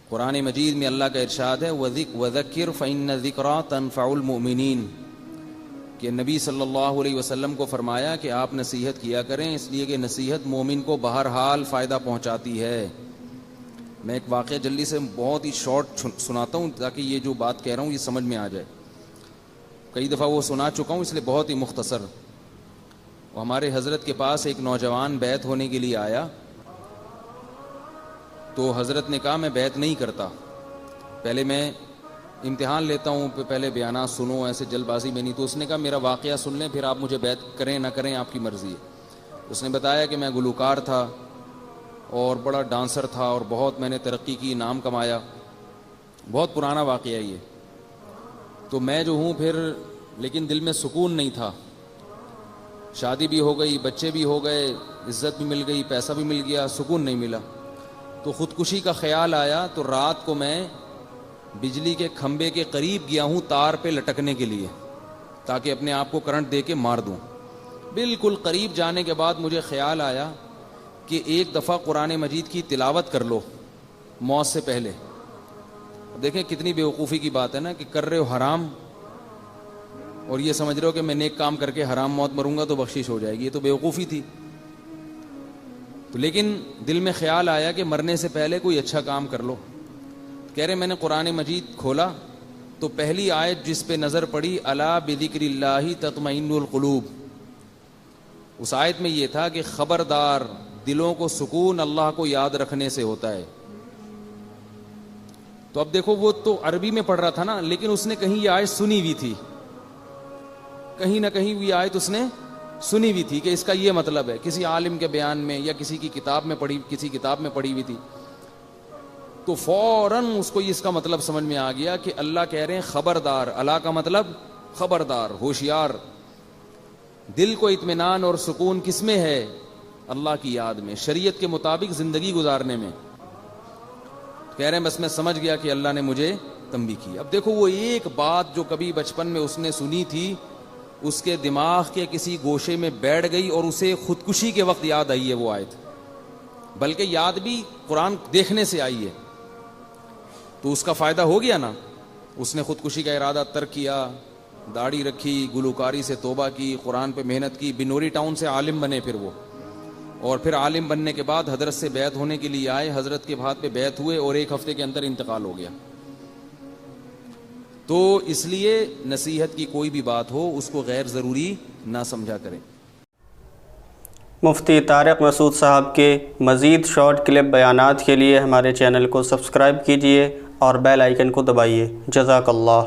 قرآن مجید میں اللہ کا ارشاد ہے وَذَكِّرْ فَإِنَّ الذِّكْرَىٰ تَنفَعُ الْمُؤْمِنِينَ، کہ نبی صلی اللہ علیہ وسلم کو فرمایا کہ آپ نصیحت کیا کریں، اس لیے کہ نصیحت مومن کو بہرحال فائدہ پہنچاتی ہے۔ میں ایک واقعہ جلدی سے بہت ہی شارٹ سناتا ہوں تاکہ یہ جو بات کہہ رہا ہوں یہ سمجھ میں آ جائے۔ کئی دفعہ وہ سنا چکا ہوں، اس لیے بہت ہی مختصر۔ ہمارے حضرت کے پاس ایک نوجوان بیعت ہونے کے لیے آیا، تو حضرت نے کہا میں بیعت نہیں کرتا، پہلے میں امتحان لیتا ہوں، پہلے بیانات سنو، ایسے جلد بازی میں نہیں۔ تو اس نے کہا میرا واقعہ سن لیں، پھر آپ مجھے بیعت کریں نہ کریں آپ کی مرضی ہے۔ اس نے بتایا کہ میں گلوکار تھا اور بڑا ڈانسر تھا اور بہت میں نے ترقی کی، نام کمایا، بہت پرانا واقعہ ہے یہ۔ تو میں جو ہوں پھر، لیکن دل میں سکون نہیں تھا، شادی بھی ہو گئی، بچے بھی ہو گئے، عزت بھی مل گئی، پیسہ بھی مل گیا، سکون نہیں ملا۔ تو خودکشی کا خیال آیا، تو رات کو میں بجلی کے کھمبے کے قریب گیا ہوں تار پہ لٹکنے کے لیے، تاکہ اپنے آپ کو کرنٹ دے کے مار دوں۔ بالکل قریب جانے کے بعد مجھے خیال آیا کہ ایک دفعہ قرآن مجید کی تلاوت کر لو موت سے پہلے۔ دیکھیں کتنی بیوقوفی کی بات ہے نا، کہ کر رہے ہو حرام اور یہ سمجھ رہے ہو کہ میں نیک کام کر کے حرام موت مروں گا تو بخشش ہو جائے گی، یہ تو بیوقوفی تھی۔ تو لیکن دل میں خیال آیا کہ مرنے سے پہلے کوئی اچھا کام کر لو۔ کہہ رہے میں نے قرآن مجید کھولا تو پہلی آیت جس پہ نظر پڑی الا بذکر اللہ تطمئن القلوب، اس آیت میں یہ تھا کہ خبردار، دلوں کو سکون اللہ کو یاد رکھنے سے ہوتا ہے۔ تو اب دیکھو وہ تو عربی میں پڑھ رہا تھا نا، لیکن اس نے کہیں یہ آیت سنی ہوئی تھی، کہیں نہ کہیں یہ آیت اس نے سنی ہوئی تھی کہ اس کا یہ مطلب ہے، کسی عالم کے بیان میں یا کسی کی کتاب میں پڑھی، کسی کتاب میں پڑھی ہوئی تھی۔ تو فوراً اس کو اس کا مطلب سمجھ میں آ گیا کہ اللہ کہہ رہے ہیں خبردار، اللہ کا مطلب خبردار، ہوشیار۔ دل کو اطمینان اور سکون کس میں ہے؟ اللہ کی یاد میں، شریعت کے مطابق زندگی گزارنے میں۔ کہہ رہے ہیں بس میں سمجھ گیا کہ اللہ نے مجھے تنبیہ کی۔ اب دیکھو وہ ایک بات جو کبھی بچپن میں اس نے سنی تھی، اس کے دماغ کے کسی گوشے میں بیٹھ گئی اور اسے خودکشی کے وقت یاد آئی ہے وہ آیت، بلکہ یاد بھی قرآن دیکھنے سے آئی ہے۔ تو اس کا فائدہ ہو گیا نا، اس نے خودکشی کا ارادہ ترک کیا، داڑھی رکھی، گلوکاری سے توبہ کی، قرآن پہ محنت کی، بنوری ٹاؤن سے عالم بنے پھر وہ، اور پھر عالم بننے کے بعد حضرت سے بیعت ہونے کے لیے آئے، حضرت کے ہاتھ پہ بیعت ہوئے اور ایک ہفتے کے اندر انتقال ہو گیا۔ تو اس لیے نصیحت کی کوئی بھی بات ہو اس کو غیر ضروری نہ سمجھا کریں۔ مفتی طارق مسعود صاحب کے مزید شارٹ کلپ بیانات کے لیے ہمارے چینل کو سبسکرائب کیجیے اور بیل آئیکن کو دبائیے۔ جزاک اللہ۔